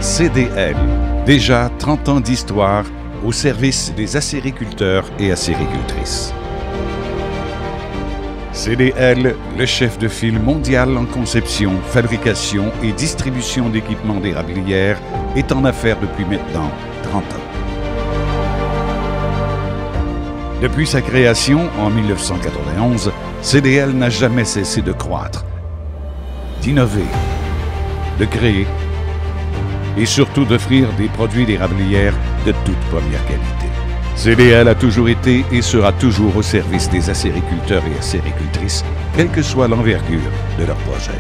CDL, déjà 30 ans d'histoire au service des acériculteurs et acéricultrices. CDL, le chef de file mondial en conception, fabrication et distribution d'équipements d'érablières, est en affaires depuis maintenant 30 ans. Depuis sa création en 1991, CDL n'a jamais cessé de croître, d'innover, de créer et surtout d'offrir des produits d'érablières de toute première qualité. CDL a toujours été et sera toujours au service des acériculteurs et acéricultrices, quelle que soit l'envergure de leur projet.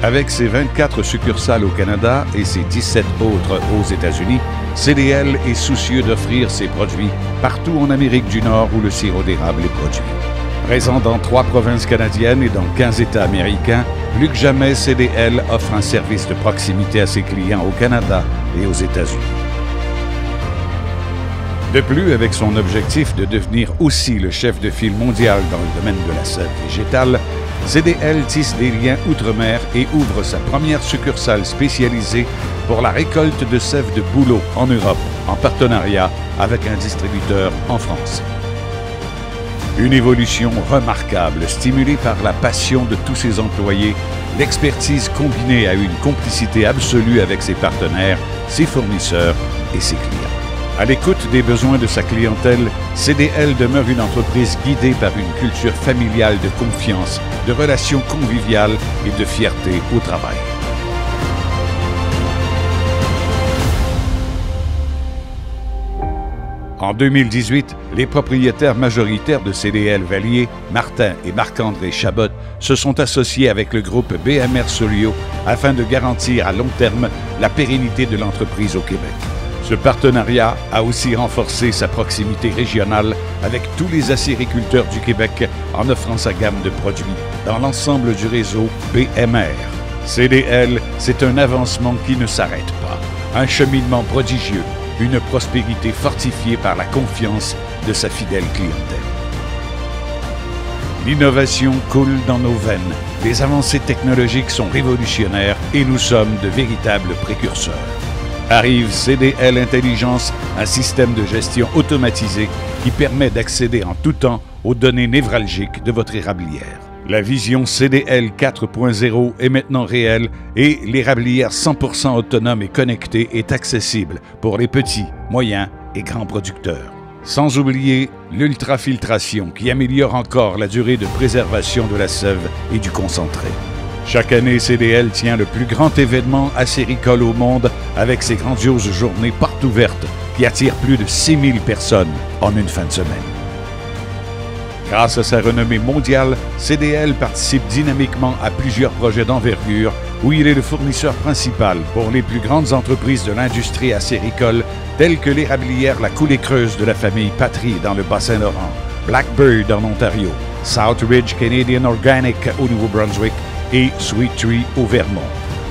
Avec ses 24 succursales au Canada et ses 17 autres aux États-Unis, CDL est soucieux d'offrir ses produits partout en Amérique du Nord où le sirop d'érable est produit. Présent dans 3 provinces canadiennes et dans 15 États américains, plus que jamais, CDL offre un service de proximité à ses clients au Canada et aux États-Unis. De plus, avec son objectif de devenir aussi le chef de file mondial dans le domaine de la sève végétale, CDL tisse des liens outre-mer et ouvre sa première succursale spécialisée pour la récolte de sève de bouleau en Europe, en partenariat avec un distributeur en France. Une évolution remarquable, stimulée par la passion de tous ses employés, l'expertise combinée à une complicité absolue avec ses partenaires, ses fournisseurs et ses clients. À l'écoute des besoins de sa clientèle, CDL demeure une entreprise guidée par une culture familiale de confiance, de relations conviviales et de fierté au travail. En 2018, les propriétaires majoritaires de CDL Valier, Martin et Marc-André Chabot, se sont associés avec le groupe BMR Solio afin de garantir à long terme la pérennité de l'entreprise au Québec. Ce partenariat a aussi renforcé sa proximité régionale avec tous les acériculteurs du Québec en offrant sa gamme de produits dans l'ensemble du réseau BMR. CDL, c'est un avancement qui ne s'arrête pas, un cheminement prodigieux, une prospérité fortifiée par la confiance de sa fidèle clientèle. L'innovation coule dans nos veines, les avancées technologiques sont révolutionnaires et nous sommes de véritables précurseurs. Arrive CDL Intelligence, un système de gestion automatisé qui permet d'accéder en tout temps aux données névralgiques de votre érablière. La vision CDL 4.0 est maintenant réelle et l'érablière 100% autonome et connectée est accessible pour les petits, moyens et grands producteurs. Sans oublier l'ultrafiltration qui améliore encore la durée de préservation de la sève et du concentré. Chaque année, CDL tient le plus grand événement acéricole au monde avec ses grandioses journées portes ouvertes qui attirent plus de 6000 personnes en une fin de semaine. Grâce à sa renommée mondiale, CDL participe dynamiquement à plusieurs projets d'envergure où il est le fournisseur principal pour les plus grandes entreprises de l'industrie acéricole telles que l'érablière La Coulée Creuse de la famille Patry dans le Bas-Saint-Laurent, Blackbird en Ontario, Southridge Canadian Organic au Nouveau-Brunswick et Sweet Tree au Vermont.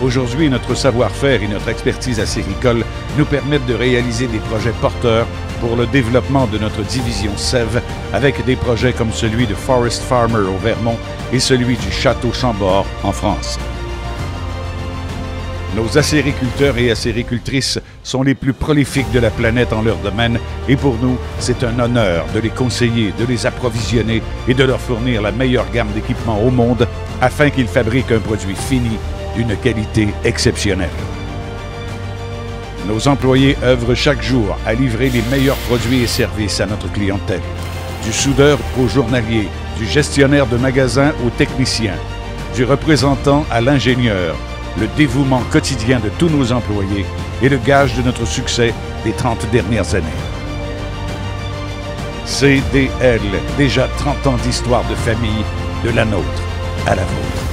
Aujourd'hui, notre savoir-faire et notre expertise acéricole nous permettent de réaliser des projets porteurs pour le développement de notre division sève avec des projets comme celui de Forest Farmer au Vermont et celui du Château Chambord en France. Nos acériculteurs et acéricultrices sont les plus prolifiques de la planète en leur domaine et pour nous, c'est un honneur de les conseiller, de les approvisionner et de leur fournir la meilleure gamme d'équipements au monde afin qu'ils fabriquent un produit fini d'une qualité exceptionnelle. Nos employés œuvrent chaque jour à livrer les meilleurs produits et services à notre clientèle. Du soudeur au journalier, du gestionnaire de magasin au technicien, du représentant à l'ingénieur, le dévouement quotidien de tous nos employés est le gage de notre succès des 30 dernières années. CDL, déjà 30 ans d'histoire de famille, de la nôtre à la vôtre.